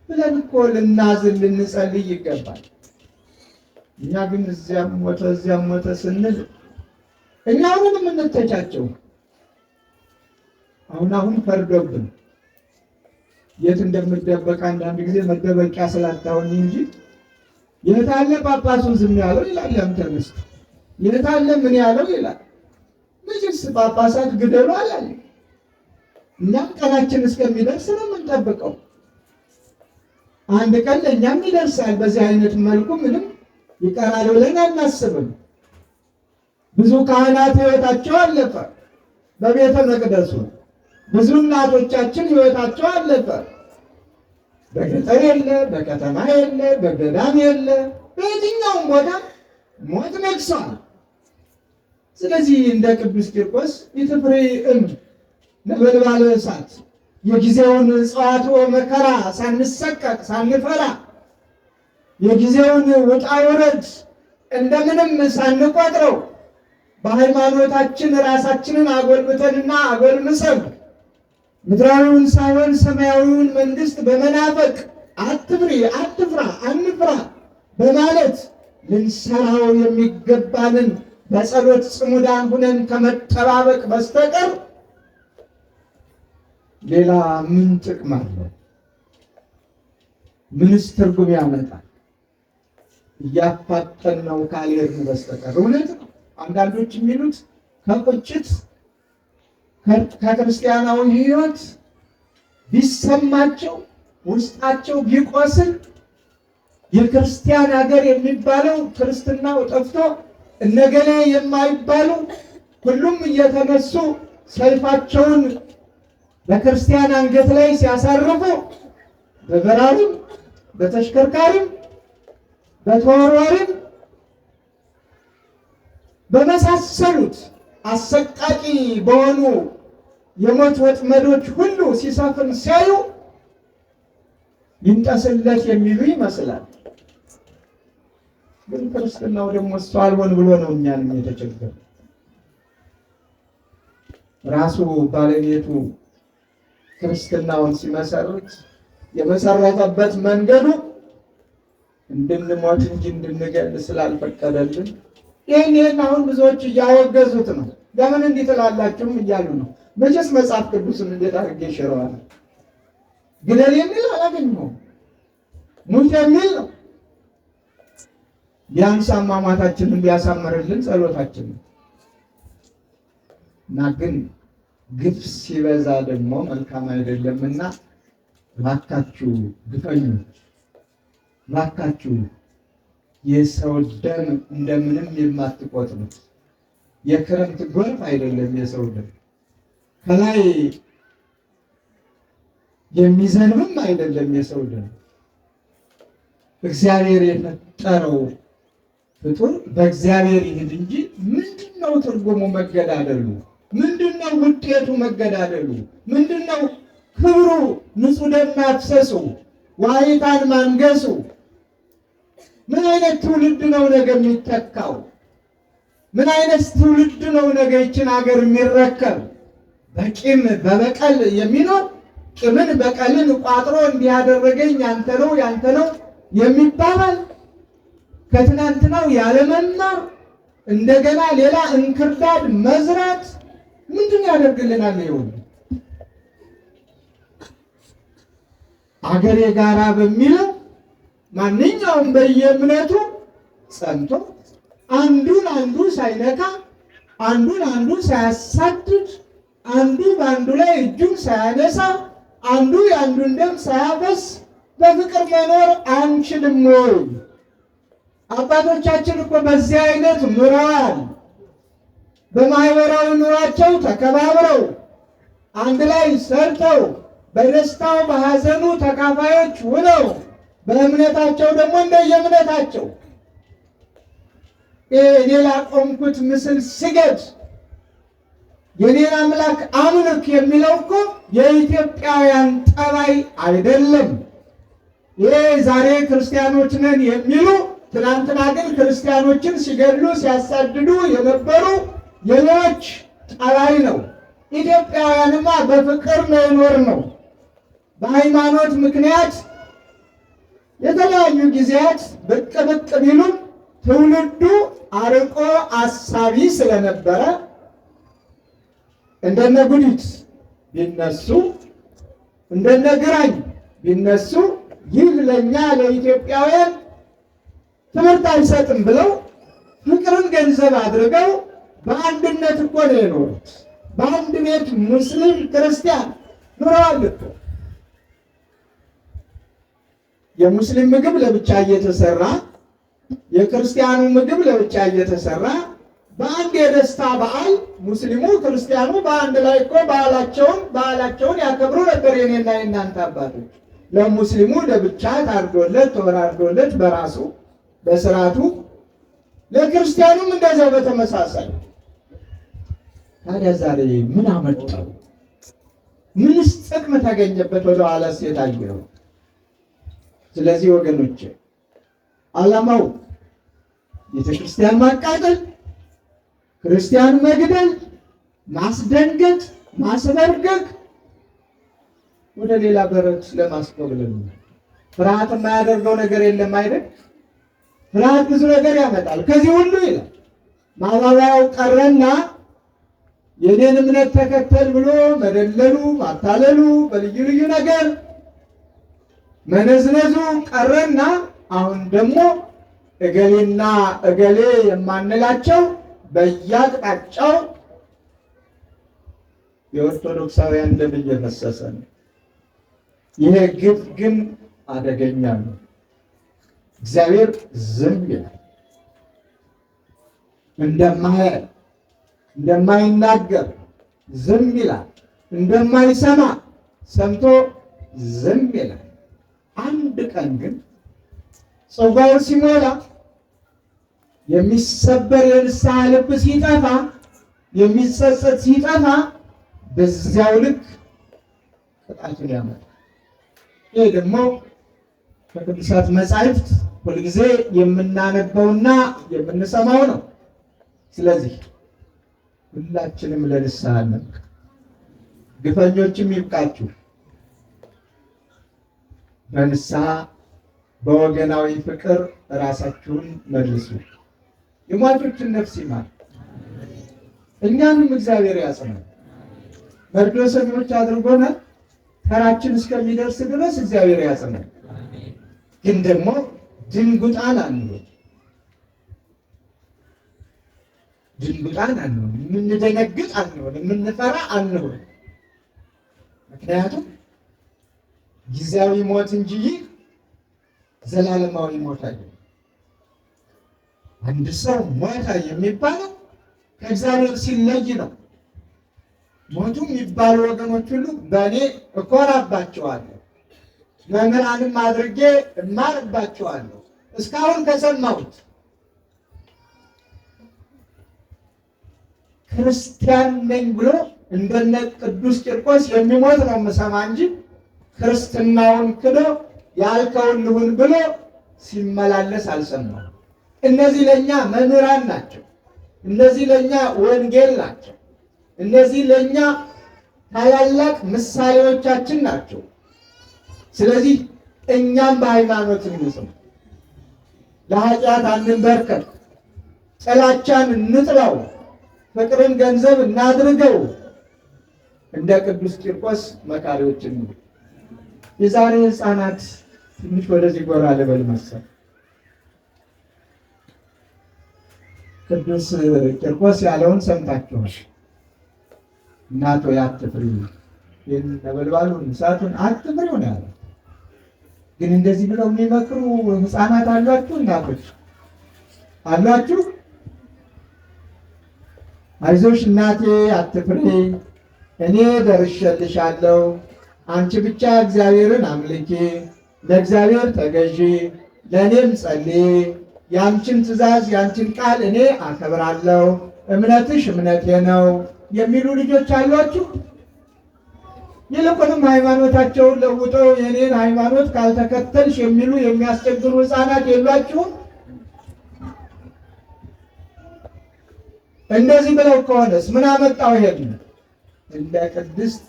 ብለን እኮ ልናዝን ልንጸልይ ይገባል። እኛ ግን እዚያም ሞተ ስንል እኛ አሁንም እንተቻቸው። አሁን ፈርዶብን የት እንደምደበቅ አንዳንድ ጊዜ መደበቂያ ስላጣሁኝ እንጂ የታለ ጳጳሱን ዝም ያለው ይላል። ያምተንስት የታለ ምን ያለው ይላል። መቼስ ጳጳሳት ግደሉ አላለ። እኛም ቀናችን እስከሚደርስ ነው የምንጠብቀው። አንድ ቀን ለእኛም ይደርሳል። በዚህ አይነት መልኩ ምንም ይቀራል ብለን አናስብም። ብዙ ካህናት ሕይወታቸው አለፈ በቤተ መቅደሱ። ብዙ እናቶቻችን ሕይወታቸው አለፈ። በገጠር የለ፣ በከተማ የለ፣ በገዳም የለ፣ በየትኛውም ቦታ ሞት ነግሷል። ስለዚህ እንደ ቅዱስ ቂርቆስ ኢትፍሪ ነበልባለ እሳት የጊዜውን ጽዋትወ መከራ ሳንሰቀቅ ሳንፈራ የጊዜውን ውጣ ውረድ እንደምንም ሳንቆጥረው በሃይማኖታችን ራሳችንን አጎልብተንና አጎልምሰን ምድራዊውን ሳይሆን ሰማያዊውን መንግስት በመናፈቅ አትፍሪ፣ አትፍራ፣ አንፍራ በማለት ልንሰራው የሚገባንን በጸሎት ጽሙዳን ሁነን ከመጠባበቅ በስተቀር ሌላ ምን ጥቅም አለው? ምንስ ትርጉም ያመጣል? እያፋጠን ነው ካልሄድን በስተቀር። እውነት ነው። አንዳንዶች የሚሉት ከቁጭት ከክርስቲያናዊ ሕይወት ቢሰማቸው ውስጣቸው ቢቆስል የክርስቲያን ሀገር የሚባለው ክርስትናው ጠፍቶ እነገሌ የማይባሉ ሁሉም እየተነሱ ሰይፋቸውን በክርስቲያን አንገት ላይ ሲያሳርፉ በበራሪም በተሽከርካሪም በተወርዋሪም በመሳሰሉት አሰቃቂ በሆኑ የሞት ወጥመዶች ሁሉ ሲሰፍን ሲያዩ ይንጠስለት የሚሉ ይመስላል። ግን ክርስትናው ደግሞ እሱ አልሆን ብሎ ነው እኛንም የተቸገረ። ራሱ ባለቤቱ ክርስትናውን ሲመሰርት የመሰረተበት መንገዱ እንድንሞት እንጂ እንድንገል ስላልፈቀደልን ይህን አሁን ብዙዎች እያወገዙት ነው። ለምን እንዲህ ትላላችሁም እያሉ ነው። መቼስ መጽሐፍ ቅዱስን እንዴት አድርጌ ይሽረዋል? ግደል የሚል አላገኘሁም። ሙት የሚል ነው። ቢያንስ አሟሟታችንን ቢያሳምርልን ጸሎታችን ነው እና ግን ግፍ ሲበዛ ደግሞ መልካም አይደለምና እባካችሁ ግፈኞች፣ እባካችሁ የሰው ደም እንደምንም የማትቆጥሩት የክረምት ጎርፍ አይደለም። የሰው ደም ከላይ የሚዘንብም አይደለም። የሰው ደም እግዚአብሔር የፈጠረው ፍጡር በእግዚአብሔር ይሄድ እንጂ ምንድነው ትርጉሙ መገዳደሉ? ምንድነው ውጤቱ መገዳደሉ? ምንድነው ክብሩ? ንጹሕ ደም ማፍሰሱ፣ ዋይታን ማንገሱ። ምን አይነት ትውልድ ነው ነገ የሚተካው? ምን አይነት ትውልድ ነው ነገ ይችን ሀገር የሚረከብ? በቂም በበቀል የሚኖር ቂምን በቀልን ቋጥሮ እንዲያደረገኝ ያንተ ነው ያንተ ነው የሚባባል ከትናንትናው ያለመማር እንደገና ሌላ እንክርዳድ መዝራት ምንድን ያደርግልናል? ይሁን አገሬ ጋራ በሚለው ማንኛውም በየእምነቱ ጸንቶ አንዱን አንዱ ሳይነካ አንዱን አንዱ ሳያሳድድ አንዱ በአንዱ ላይ እጁን ሳያነሳ አንዱ የአንዱን ደም ሳያፈስ በፍቅር መኖር አንችልም ወይ? አባቶቻችን እኮ በዚህ አይነት ኑረዋል። በማህበራዊ ኑሯቸው ተከባብረው አንድ ላይ ሰርተው በደስታው በሐዘኑ ተካፋዮች ሆነው በእምነታቸው ደግሞ እንደየእምነታቸው እኔ ላቆምኩት ምስል ስገድ የኔን አምላክ አምልክ የሚለው እኮ የኢትዮጵያውያን ጠባይ አይደለም። ይሄ ዛሬ ክርስቲያኖች ነን የሚሉ ትናንትና ግን ክርስቲያኖችን ሲገድሉ ሲያሳድዱ የነበሩ የሌሎች ጠባይ ነው። ኢትዮጵያውያንማ በፍቅር ነው የኖርነው። በሃይማኖት ምክንያት የተለያዩ ጊዜያት ብቅ ብቅ ቢሉም ትውልዱ አርቆ አሳቢ ስለነበረ እንደነ ጉዲት ቢነሱ እንደነ ግራኝ ቢነሱ ይህ ለኛ ለኢትዮጵያውያን ትምህርት አይሰጥም ብለው ፍቅርን ገንዘብ አድርገው በአንድነት እኮ ነው የኖሩት። በአንድ ቤት ሙስሊም ክርስቲያን ኑረዋል እኮ። የሙስሊም ምግብ ለብቻ እየተሰራ የክርስቲያኑ ምግብ ለብቻ እየተሰራ በአንድ የደስታ በዓል ሙስሊሙ ክርስቲያኑ በአንድ ላይ እኮ በዓላቸውን ያከብሩ ነበር። የኔና የእናንተ አባቶች ለሙስሊሙ ለብቻ ታርዶለት ተወራርዶለት በራሱ በስርዓቱ፣ ለክርስቲያኑም እንደዛው በተመሳሳይ። ታዲያ ዛሬ ምን አመጣው? ምንስ ጥቅም ተገኘበት? ወደ ኋላስ የታየው? ስለዚህ ወገኖች ዓላማው ቤተክርስቲያን ማቃጠል፣ ክርስቲያን መግደል፣ ማስደንገጥ፣ ማስበርገግ፣ ወደ ሌላ በረት ለማስቆብለም ፍርሃት የማያደርገው ነገር የለም አይደል? ፍርሃት ብዙ ነገር ያመጣል። ከዚህ ሁሉ ይላል ማባበያው ቀረና የኔን እምነት ተከተል ብሎ መደለሉ፣ ማታለሉ፣ በልዩ ልዩ ነገር መነዝነዙ ቀረና አሁን ደግሞ እገሌና እገሌ የማንላቸው በየአቅጣጫው የኦርቶዶክሳውያን ደም እየፈሰሰ ነው። ይሄ ግፍ ግን አደገኛ ነው። እግዚአብሔር ዝም ይላል። እንደማይናገር ዝም ይላል። እንደማይሰማ ሰምቶ ዝም ይላል። አንድ ቀን ግን ጽዋው ሲሞላ የሚሰበር የንስሐ ልብ ሲጠፋ፣ የሚጸጸት ሲጠፋ በዚያው ልክ ቅጣቱን ያመጣል። ይህ ደግሞ ከቅዱሳት መጻሕፍት ሁልጊዜ የምናነበውና የምንሰማው ነው። ስለዚህ ሁላችንም ለንስሐ ነን። ግፈኞችም ይብቃችሁ። በንስሐ በወገናዊ ፍቅር ራሳችሁን መልሱ። የሟቾችን ነፍስ ይማር፣ እኛንም እግዚአብሔር ያጽናል። መርዶ ሰሚዎች አድርጎናል። ተራችን እስከሚደርስ ድረስ እግዚአብሔር ያጽናል። ግን ደግሞ ድንጉጣን አንሆን፣ ድንጉጣን አንሆን፣ የምንደነግጥ አንሆን፣ የምንፈራ አንሆን። ምክንያቱም ጊዜያዊ ሞት እንጂ ይህ ዘላለማዊ ሞት አይደለም። አንድ ሰው ሞተ የሚባለው ከእግዚአብሔር ሲለይ ነው። ሞቱ የሚባሉ ወገኖች ሁሉ በእኔ እኮራባቸዋለሁ፣ መምህራንም አድርጌ እማርባቸዋለሁ። እስካሁን ከሰማሁት ክርስቲያን ነኝ ብሎ እንደነ ቅዱስ ቂርቆስ የሚሞት ነው የምሰማ እንጂ ክርስትናውን ክዶ ያልከውን ልሁን ብሎ ሲመላለስ አልሰማሁም። እነዚህ ለእኛ መምህራን ናቸው። እነዚህ ለእኛ ወንጌል ናቸው። እነዚህ ለእኛ ታላላቅ ምሳሌዎቻችን ናቸው። ስለዚህ እኛም በሃይማኖት እንጽም፣ ለኃጢአት አንንበርከክ፣ ጥላቻን እንጥላው፣ ፍቅርን ገንዘብ እናድርገው። እንደ ቅዱስ ቂርቆስ መካሪዎችን ነው። የዛሬ ሕፃናት ትንሽ ወደዚህ ጎራ ልበል መሰል። ቅዱስ ቂርቆስ ያለውን ሰምታችኋል። እናቶ አትፍሪ፣ ይህን ነበልባሉን እሳቱን አትፍሪው ነው ያለው። ግን እንደዚህ ብለው የሚመክሩ ሕፃናት አሏችሁ? እናቶች አሏችሁ? አይዞሽ እናቴ አትፍሪ፣ እኔ ደርሼልሻለሁ፣ አንቺ ብቻ እግዚአብሔርን አምልኪ፣ ለእግዚአብሔር ተገዢ፣ ለእኔም ጸልይ፣ የአንቺን ትእዛዝ የአንቺን ቃል እኔ አከብራለሁ፣ እምነትሽ እምነቴ ነው የሚሉ ልጆች አሏችሁ? ይልቁንም ሃይማኖታቸውን ለውጠው የኔን ሃይማኖት ካልተከተልሽ የሚሉ የሚያስቸግሩ ሕፃናት የሏችሁም? እንደዚህ ብለው ከሆነስ ምን አመጣው? ይሄን እንደ ቅድስት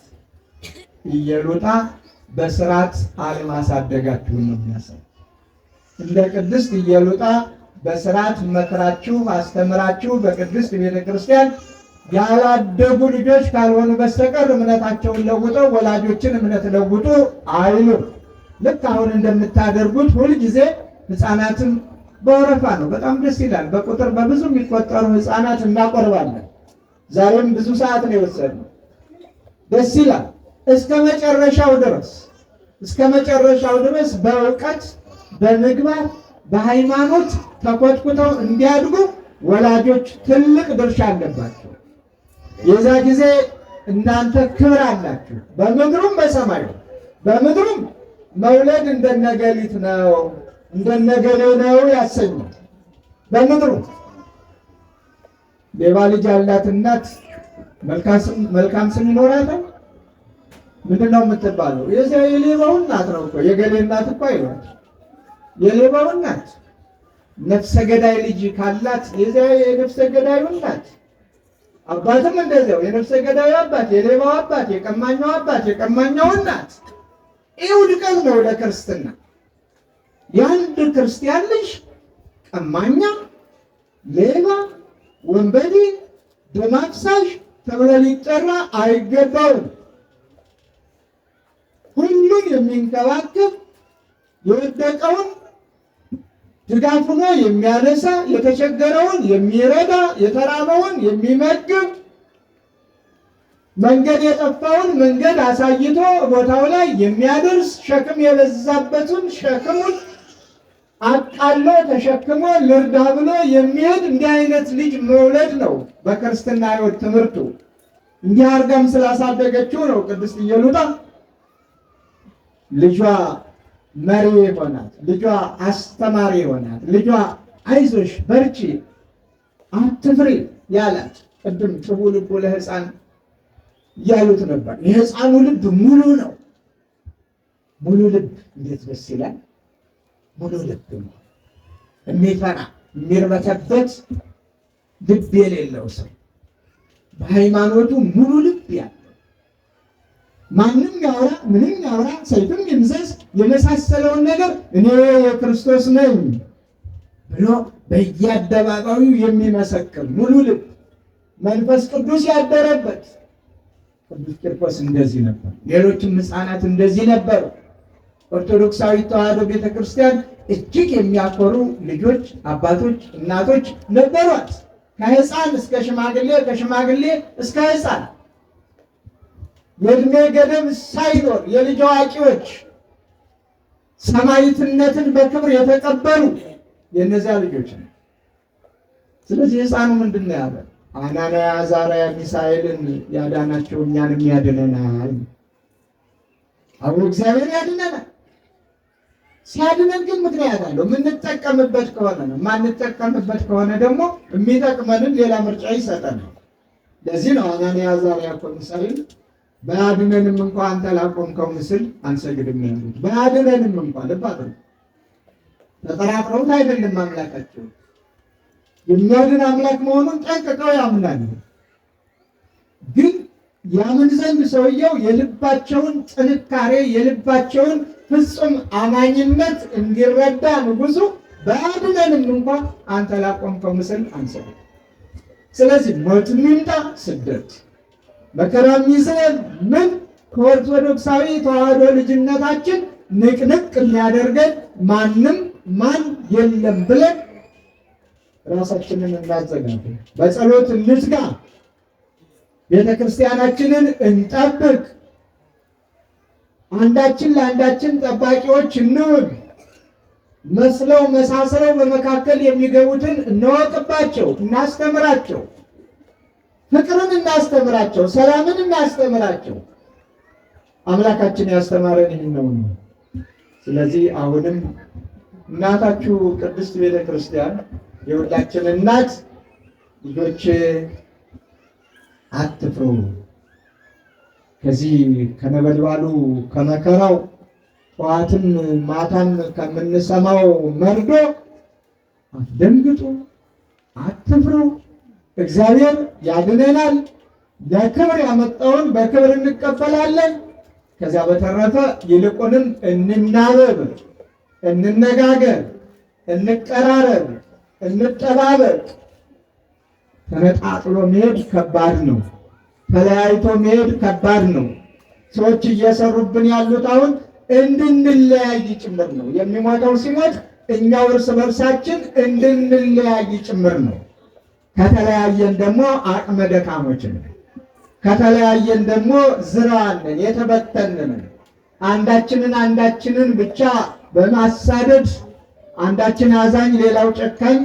ኢየሉጣ በስርዓት አለማሳደጋችሁን ነው የሚያሳይ። እንደ ቅድስት ኢየሉጣ በስርዓት መክራችሁ አስተምራችሁ በቅድስት ቤተክርስቲያን ያላደጉ ልጆች ካልሆኑ በስተቀር እምነታቸውን ለውጠው ወላጆችን እምነት ለውጡ አይሉም። ልክ አሁን እንደምታደርጉት ሁልጊዜ ሕፃናትን በወረፋ ነው። በጣም ደስ ይላል። በቁጥር በብዙ የሚቆጠሩ ሕፃናት እናቆርባለን። ዛሬም ብዙ ሰዓት ነው የወሰድነው። ደስ ይላል። እስከ መጨረሻው ድረስ በእውቀት በምግባር በሃይማኖት ተኮትኩተው እንዲያድጉ ወላጆች ትልቅ ድርሻ አለባቸው። የዛ ጊዜ እናንተ ክብር አላችሁ፣ በምድሩም በሰማዩ። በምድሩም መውለድ እንደነገሊት ነው እንደነገሌ ነው ያሰኛል። በምድሩ ሌባ ልጅ ያላት እናት መልካም ስም ይኖራታል? ምንድን ነው የምትባለው? የዚያ የሌባው እናት ነው እኮ። የገሌ እናት እኮ አይሏት፣ የሌባው እናት። ነፍሰ ገዳይ ልጅ ካላት የዚያ የነፍሰ ገዳዩ እናት። አባትም እንደዚያው የነፍሰ ገዳዩ አባት፣ የሌባው አባት፣ የቀማኛው አባት፣ የቀማኛው እናት። ይህ ውድቀት ነው ለክርስትና። የአንድ ክርስቲያን ልጅ ቀማኛ፣ ሌባ፣ ወንበዴ፣ ደም አፍሳሽ ተብሎ ሊጠራ አይገባውም። ሁሉን የሚንከባከብ የወደቀውን ድጋፍ ሆኖ የሚያነሳ የተቸገረውን የሚረዳ የተራበውን የሚመግብ መንገድ የጠፋውን መንገድ አሳይቶ ቦታው ላይ የሚያደርስ ሸክም የበዛበትን ሸክሙን አቃሎ ተሸክሞ ልርዳ ብሎ የሚሄድ እንዲህ አይነት ልጅ መውለድ ነው በክርስትና ሕይወት ትምህርቱ። እንዲህ አርጋም ስላሳደገችው ነው ቅድስት ኢየሉጣ ልጇ መሪ ሆናት፣ ልጇ አስተማሪ ሆናት፣ ልጇ አይዞሽ በርቺ አትፍሪ ያላት። ቅድም ጭቡ ልቡ ለሕፃን እያሉት ነበር። የሕፃኑ ልብ ሙሉ ነው። ሙሉ ልብ እንዴት ደስ ይላል! ሙሉ ልብ ነው። የሚፈራ የሚርበተበት ልብ የሌለው ሰው በሃይማኖቱ ሙሉ ልብ ያለው ማንም ያውራ ምንም ያውራ ሰይፍም ይምዘዝ የመሳሰለውን ነገር እኔ የክርስቶስ ነኝ ብሎ በየአደባባዩ የሚመሰክር ሙሉ ልብ መንፈስ ቅዱስ ያደረበት ቅዱስ ቂርቆስ እንደዚህ ነበር። ሌሎችም ሕፃናት እንደዚህ ነበሩ። ኦርቶዶክሳዊት ተዋሕዶ ቤተክርስቲያን እጅግ የሚያኮሩ ልጆች፣ አባቶች፣ እናቶች ነበሯት። ከሕፃን እስከ ሽማግሌ፣ ከሽማግሌ እስከ ሕፃን የእድሜ ገደብ ሳይኖር የልጅ አዋቂዎች ሰማዕትነትን በክብር የተቀበሉ የእነዚያ ልጆች ነው። ስለዚህ ሕፃኑ ምንድን ነው ያለ? አናንያ አዛርያ ሚሳኤልን ያዳናቸው እኛንም ያድነናል። አሁን እግዚአብሔር ያድነናል። ሲያድነን ግን ምክንያት አለው። የምንጠቀምበት ከሆነ ነው። የማንጠቀምበት ከሆነ ደግሞ የሚጠቅመንን ሌላ ምርጫ ይሰጠናል። ለዚህ ነው አናንያ አዛርያ እኮ ሚሳኤል ባያድነንም እንኳ አንተ ላቆምከው ምስል አንሰግድም ያሉት። ባያድነንም እንኳ ልብ አድርጉ። ተጠራጥረውት አይደለም አምላካቸው የሚያድን አምላክ መሆኑን ጠንቅቀው ያምናሉ። ግን ያምን ዘንድ ሰውየው የልባቸውን ጥንካሬ የልባቸውን ፍጹም አማኝነት እንዲረዳ ንጉሡ ባያድነንም እንኳ አንተ ላቆምከው ምስል አንሰግድም። ስለዚህ ሞት የሚምጣ ስደት መከራ የሚይዘን ምን ከኦርቶዶክሳዊ ተዋሕዶ ልጅነታችን ንቅንቅ የሚያደርገን ማንም ማን የለም ብለን ራሳችንን እናዘጋጅ፣ በጸሎት እንትጋ፣ ቤተ ክርስቲያናችንን እንጠብቅ፣ አንዳችን ለአንዳችን ጠባቂዎች እንሁን። መስለው መሳስለው በመካከል የሚገቡትን እንወቅባቸው፣ እናስተምራቸው፣ ፍቅርን እናስተምራቸው፣ ሰላምን እናስተምራቸው። አምላካችን ያስተማረን ይህን ነው። ስለዚህ አሁንም እናታችሁ ቅድስት ቤተ ክርስቲያን የሁላችን እናት ልጆች አትፍሩ፣ ከዚህ ከነበልባሉ ከመከራው ጠዋትም ማታም ከምንሰማው መርዶ አትደንግጡ፣ አትፍሩ። እግዚአብሔር ያድነናል። ለክብር ያመጣውን በክብር እንቀበላለን። ከዚያ በተረፈ ይልቁንም እንናበብ፣ እንነጋገር፣ እንቀራረብ፣ እንጠባበቅ። ተነጣጥሎ መሄድ ከባድ ነው። ተለያይቶ መሄድ ከባድ ነው። ሰዎች እየሰሩብን ያሉት አሁን እንድንለያይ ጭምር ነው። የሚሞተው ሲሞት እኛው እርስ በርሳችን እንድንለያይ ጭምር ነው። ከተለያየን ደግሞ አቅመ ደካሞች ነን። ከተለያየን ደግሞ ዝራዋን ነን፣ የተበተንን ነን። አንዳችንን ብቻ በማሳደድ አንዳችን አዛኝ ሌላው ጨካኝ፣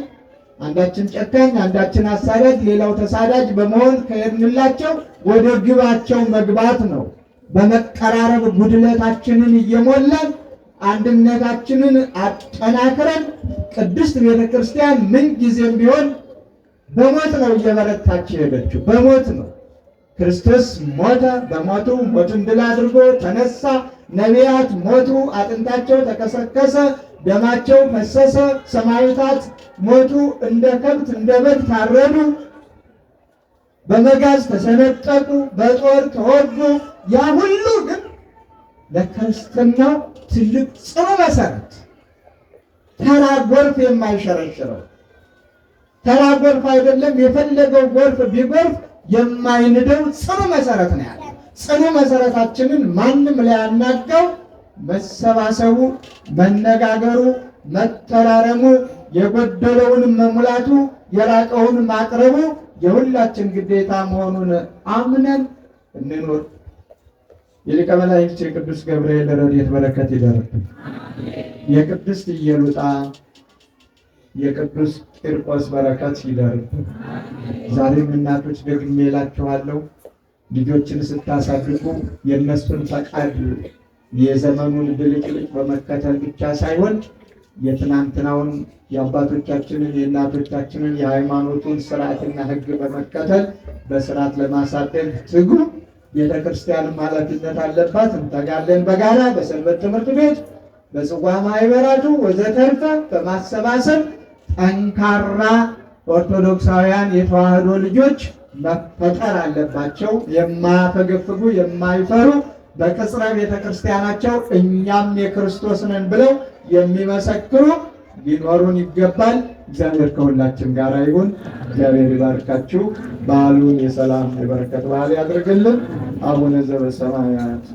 አንዳችን ጨካኝ አንዳችን አሳዳጅ ሌላው ተሳዳጅ በመሆን ከሄድንላቸው ወደ ግባቸው መግባት ነው። በመቀራረብ ጉድለታችንን እየሞላን አንድነታችንን አጠናክረን ቅድስት ቤተ ክርስቲያን ምን ጊዜም ቢሆን በሞት ነው እየበረታች ሄደችው። በሞት ነው። ክርስቶስ ሞተ። በሞቱ ሞትን ድል አድርጎ ተነሳ። ነቢያት ሞቱ፣ አጥንታቸው ተከሰከሰ፣ ደማቸው ፈሰሰ። ሰማዕታት ሞቱ፣ እንደ ከብት እንደ በግ ታረዱ፣ በመጋዝ ተሰነጠቁ፣ በጦር ተወጉ። ያ ሁሉ ግን ለክርስትናው ትልቅ ጽኑ መሰረት ተራ ጎርፍ የማይሸረሽረው ተራ ጎርፍ አይደለም። የፈለገው ጎርፍ ቢጎርፍ የማይንደው ጽኑ መሰረት ነው ያለ። ጽኑ መሰረታችንን ማንም ሊያናጋው መሰባሰቡ፣ መነጋገሩ፣ መተራረሙ፣ የጎደለውን መሙላቱ፣ የራቀውን ማቅረቡ የሁላችን ግዴታ መሆኑን አምነን እንኖር። የሊቀ መላእክት የቅዱስ ገብርኤል ረድኤት በረከት ይደርብን። የቅድስት ኢየሉጣ የቅዱስ ቂርቆስ በረከት ይደርብን። ዛሬም እናቶች ደግሜ እላችኋለሁ፣ ልጆችን ስታሳድጉ የእነሱን ፈቃድ የዘመኑን ብልጭልጭ በመከተል ብቻ ሳይሆን የትናንትናውን የአባቶቻችንን የእናቶቻችንን የሃይማኖቱን ስርዓትና ሕግ በመከተል በስርዓት ለማሳደግ ትጉ። ቤተ ክርስቲያንም ኃላፊነት አለባት። እንተጋለን በጋራ በሰንበት ትምህርት ቤት፣ በጽዋ ማህበራቱ ወዘተርፈ በማሰባሰብ ጠንካራ ኦርቶዶክሳውያን የተዋህዶ ልጆች መፈጠር አለባቸው። የማያፈገፍጉ የማይፈሩ በቅጽረ ቤተ ክርስቲያናቸው እኛም የክርስቶስ ነን ብለው የሚመሰክሩ ሊኖሩን ይገባል። እግዚአብሔር ከሁላችን ጋር ይሁን። እግዚአብሔር ይባርካችሁ። በዓሉን የሰላም የበረከት በዓል ያድርግልን። አቡነ ዘበሰማያት